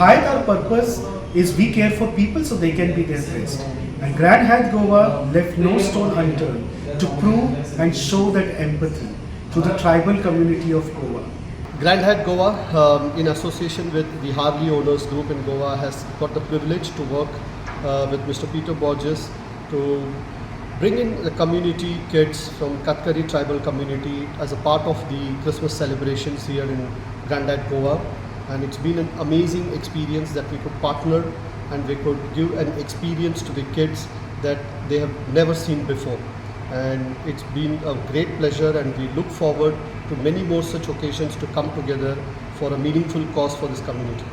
height our purpose is we care for people so they can be their best. And Grand Hyatt Goa left no stone unturned to prove and show that empathy to the tribal community of Goa. Grand Hyatt Goa, in association with the Harley Owners Group in Goa, has got the privilege to work with Mr. Peter Borges to bring in the community kids from Katkari tribal community as a part of the Christmas celebrations here in Grand Hyatt Goa. And it's been an amazing experience that we could partner and we could give an experience to the kids that they have never seen before. And it's been a great pleasure, and we look forward to many more such occasions to come together for a meaningful cause for this community.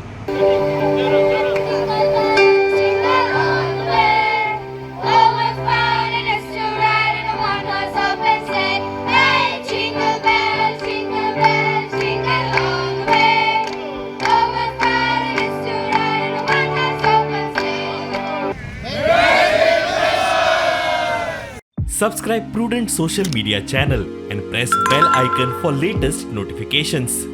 Subscribe Prudent social media channel and press bell icon for latest notifications.